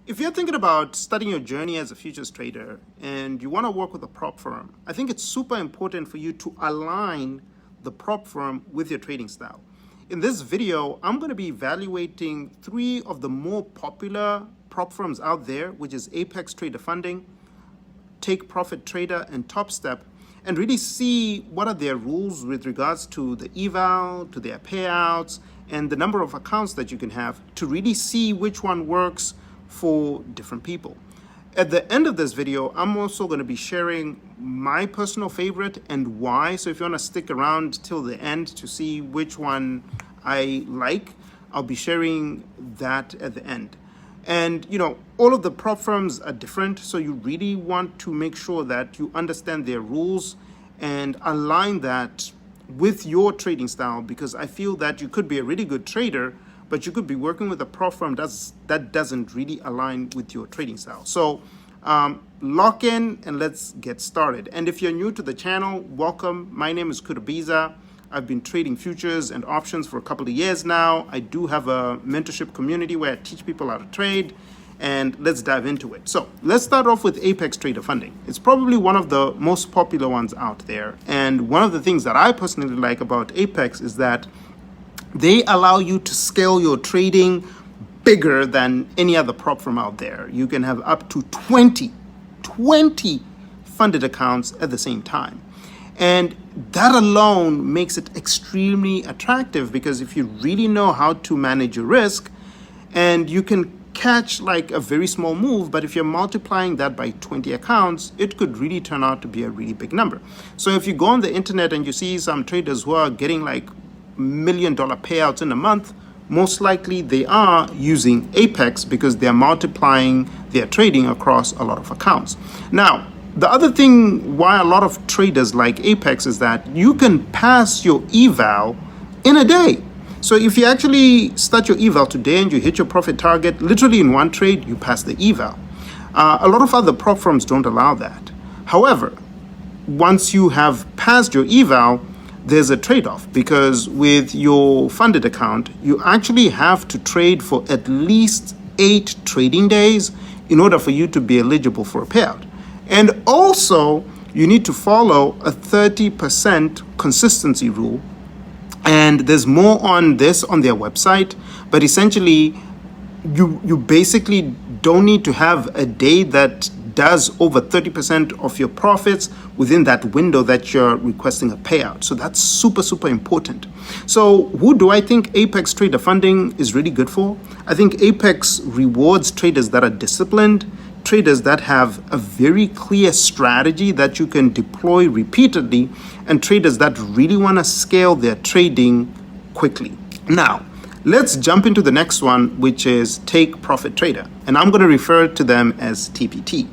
If you're thinking about starting your journey as a futures trader and you want to work with a prop firm, I think it's super important for you to align the prop firm with your trading style. In this video, I'm going to be evaluating 3 of the more popular prop firms out there, which is Apex Trader Funding, Take Profit Trader, and TopStep, and really see what are their rules with regards to the eval, to their payouts, and the number of accounts that you can have to really see which one works for different people. At the end of this video, I'm also going to be sharing my personal favorite and why. So if you want to stick around till the end to see which one I like, I'll be sharing that at the end. And all of the prop firms are different, so you really want to make sure that you understand their rules and align that with your trading style, because I feel that you could be a really good trader, but you could be working with a prop firm that doesn't really align with your trading style. So lock in and let's get started. And if you're new to the channel, welcome. My name is Kutabiza. I've been trading futures and options for a couple of years now. I do have a mentorship community where I teach people how to trade, and let's dive into it. So let's start off with Apex Trader Funding. It's probably one of the most popular ones out there. And one of the things that I personally like about Apex is that they allow you to scale your trading bigger than any other prop firm out there. You can have up to 20 funded accounts at the same time. And that alone makes it extremely attractive, because if you really know how to manage your risk, and you can catch like a very small move, but if you're multiplying that by 20 accounts, it could really turn out to be a really big number. So if you go on the internet and you see some traders who are getting like $1 million payouts in a month, most likely they are using Apex because they're multiplying their trading across a lot of accounts. Now, the other thing why a lot of traders like Apex is that you can pass your eval in a day. So if you actually start your eval today and you hit your profit target, literally in one trade, you pass the eval. A lot of other prop firms don't allow that. However, once you have passed your eval, there's a trade-off, because with your funded account, you actually have to trade for at least 8 trading days in order for you to be eligible for a payout. And also, you need to follow a 30% consistency rule. And there's more on this on their website, but essentially, you basically don't need to have a day that does over 30% of your profits within that window that you're requesting a payout. So that's super, super important. So who do I think Apex Trader Funding is really good for? I think Apex rewards traders that are disciplined, traders that have a very clear strategy that you can deploy repeatedly, and traders that really want to scale their trading quickly. Now, let's jump into the next one, which is Take Profit Trader. And I'm going to refer to them as TPT.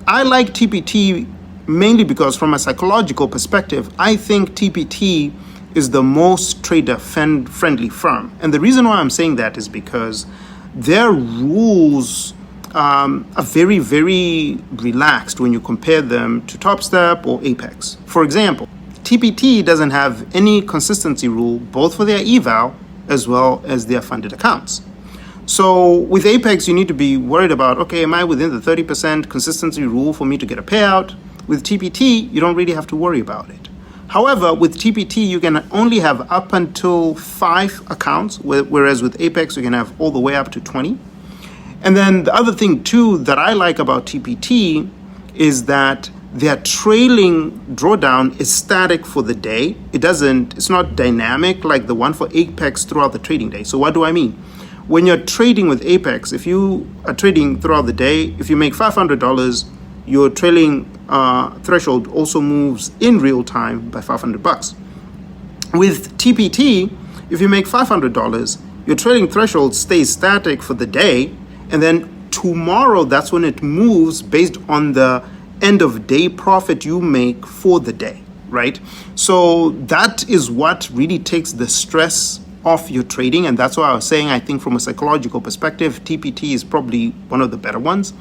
I like TPT mainly because from a psychological perspective, I think TPT is the most trader-friendly firm. And the reason why I'm saying that is because their rules are very, very relaxed when you compare them to TopStep or Apex. For example, TPT doesn't have any consistency rule, both for their eval as well as their funded accounts. So with Apex, you need to be worried about, okay, am I within the 30% consistency rule for me to get a payout? With TPT, you don't really have to worry about it. However, with TPT, you can only have up until 5 accounts, whereas with Apex, you can have all the way up to 20. And then the other thing too that I like about TPT is that their trailing drawdown is static for the day. It's not dynamic like the one for Apex throughout the trading day. So what do I mean? When you're trading with Apex, if you are trading throughout the day, if you make $500, your trailing threshold also moves in real time by $500. With TPT, if you make $500, your trailing threshold stays static for the day, and then tomorrow, that's when it moves based on the end of day profit you make for the day, right? So that is what really takes the stress off your trading. And that's why I was saying, I think from a psychological perspective, TPT is probably one of the better ones.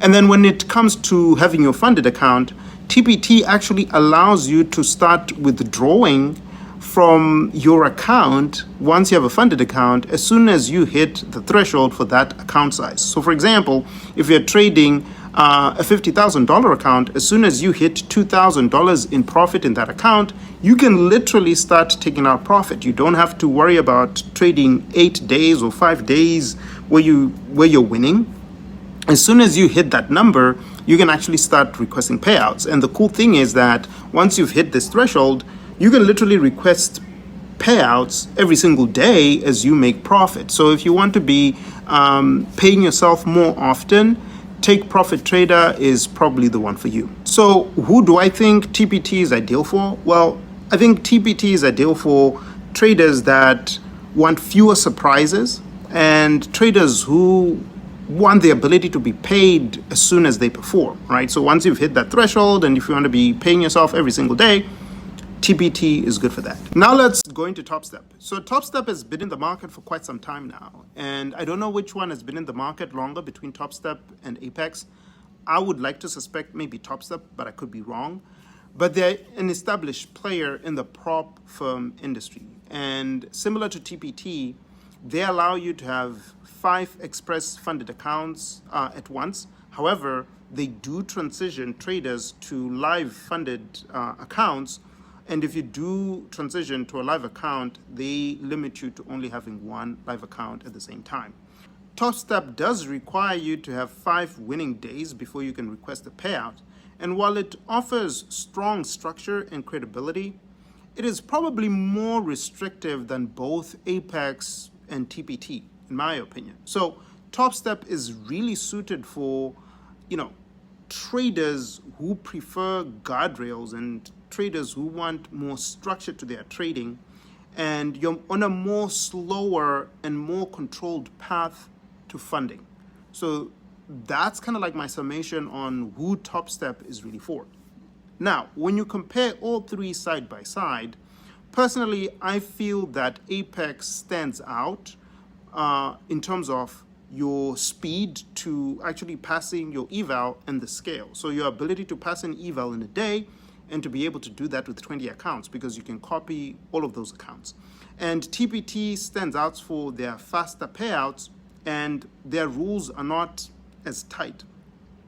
And then when it comes to having your funded account, TPT actually allows you to start withdrawing from your account, once you have a funded account, as soon as you hit the threshold for that account size. So for example, if you're trading a $50,000 account, as soon as you hit $2,000 in profit in that account, you can literally start taking out profit. You don't have to worry about trading 8 days or 5 days where you're winning. As soon as you hit that number, you can actually start requesting payouts. And the cool thing is that once you've hit this threshold, you can literally request payouts every single day as you make profit. So if you want to be paying yourself more often, Take Profit Trader is probably the one for you. So who do I think TPT is ideal for? Well, I think TPT is ideal for traders that want fewer surprises and traders who want the ability to be paid as soon as they perform, right? So once you've hit that threshold and if you want to be paying yourself every single day, TPT is good for that. Now let's go into TopStep. So TopStep has been in the market for quite some time now, and I don't know which one has been in the market longer between TopStep and Apex. I would like to suspect maybe TopStep, but I could be wrong. But they're an established player in the prop firm industry, and similar to TPT, they allow you to have 5 express funded accounts at once. However, they do transition traders to live funded accounts. And if you do transition to a live account, they limit you to only having 1 live account at the same time. TopStep does require you to have 5 winning days before you can request a payout. And while it offers strong structure and credibility, it is probably more restrictive than both Apex and TPT, in my opinion. So TopStep is really suited for, traders who prefer guardrails and traders who want more structure to their trading, and you're on a more slower and more controlled path to funding. So that's kind of like my summation on who TopStep is really for. Now, when you compare all 3 side by side, personally, I feel that Apex stands out in terms of your speed to actually passing your eval and the scale. So your ability to pass an eval in a day and to be able to do that with 20 accounts because you can copy all of those accounts. And TPT stands out for their faster payouts and their rules are not as tight.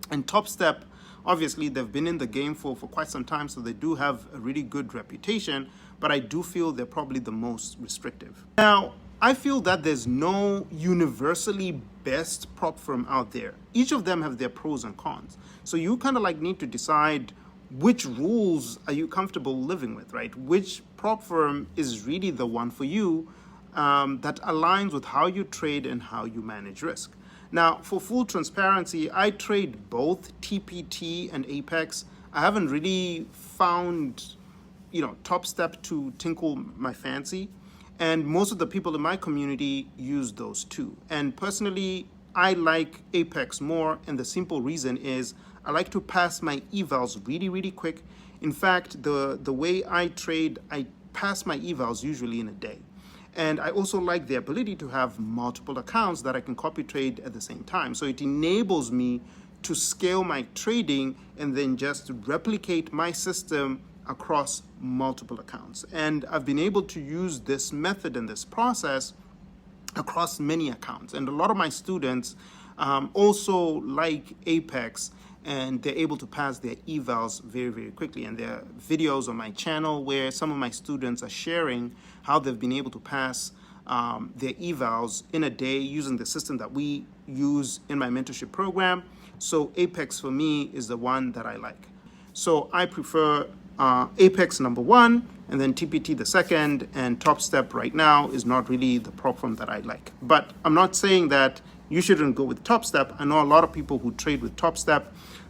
And TopStep, obviously, they've been in the game for quite some time, so they do have a really good reputation, but I do feel they're probably the most restrictive. Now, I feel that there's no universally best prop firm out there. Each of them have their pros and cons. So you kind of like need to decide which rules are you comfortable living with, right? Which prop firm is really the one for you that aligns with how you trade and how you manage risk. Now, for full transparency, I trade both TPT and Apex. I haven't really found, TopStep to tinkle my fancy. And most of the people in my community use those too. And personally, I like Apex more, and the simple reason is I like to pass my evals really, really quick. In fact, the way I trade, I pass my evals usually in a day. And I also like the ability to have multiple accounts that I can copy trade at the same time. So it enables me to scale my trading and then just replicate my system across multiple accounts. And I've been able to use this method and this process across many accounts. And a lot of my students also like Apex, and they're able to pass their evals very, very quickly. And there are videos on my channel where some of my students are sharing how they've been able to pass their evals in a day using the system that we use in my mentorship program. So Apex for me is the one that I like. So I prefer Apex number 1, and then TPT the second, and TopStep right now is not really the prop firm that I like. But I'm not saying that you shouldn't go with TopStep. I know a lot of people who trade with TopStep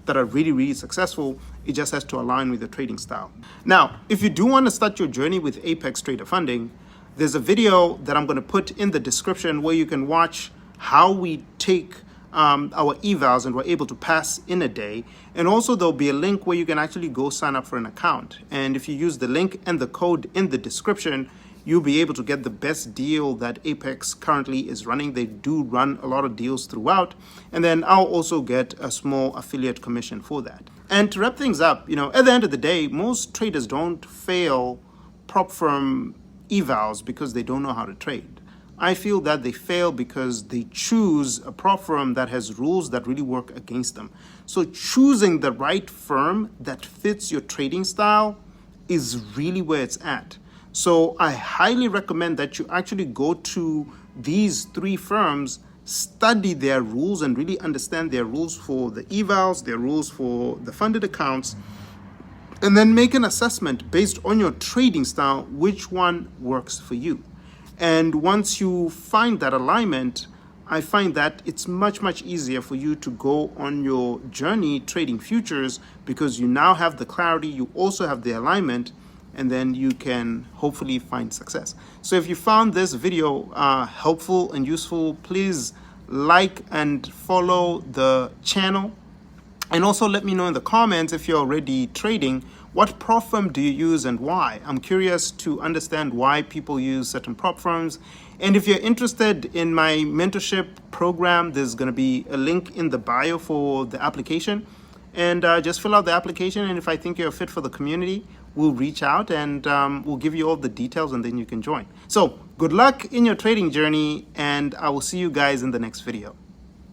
that are really, really successful. It just has to align with your trading style. Now, if you do want to start your journey with Apex Trader Funding, there's a video that I'm going to put in the description where you can watch how we take our evals and we're able to pass in a day. And also there'll be a link where you can actually go sign up for an account. And if you use the link and the code in the description, you'll be able to get the best deal that Apex currently is running. They do run a lot of deals throughout. And then I'll also get a small affiliate commission for that. And to wrap things up, at the end of the day, most traders don't fail prop firm evals because they don't know how to trade. I feel that they fail because they choose a prop firm that has rules that really work against them. So choosing the right firm that fits your trading style is really where it's at. So I highly recommend that you actually go to these 3 firms, study their rules and really understand their rules for the evals, their rules for the funded accounts, and then make an assessment based on your trading style, which one works for you. And once you find that alignment, I find that it's much, much easier for you to go on your journey trading futures because you now have the clarity, you also have the alignment, and then you can hopefully find success. So if you found this video helpful and useful, please like and follow the channel. And also let me know in the comments if you're already trading, what prop firm do you use and why? I'm curious to understand why people use certain prop firms. And if you're interested in my mentorship program, there's going to be a link in the bio for the application. And just fill out the application. And if I think you're a fit for the community, we'll reach out and we'll give you all the details and then you can join. So good luck in your trading journey, and I will see you guys in the next video.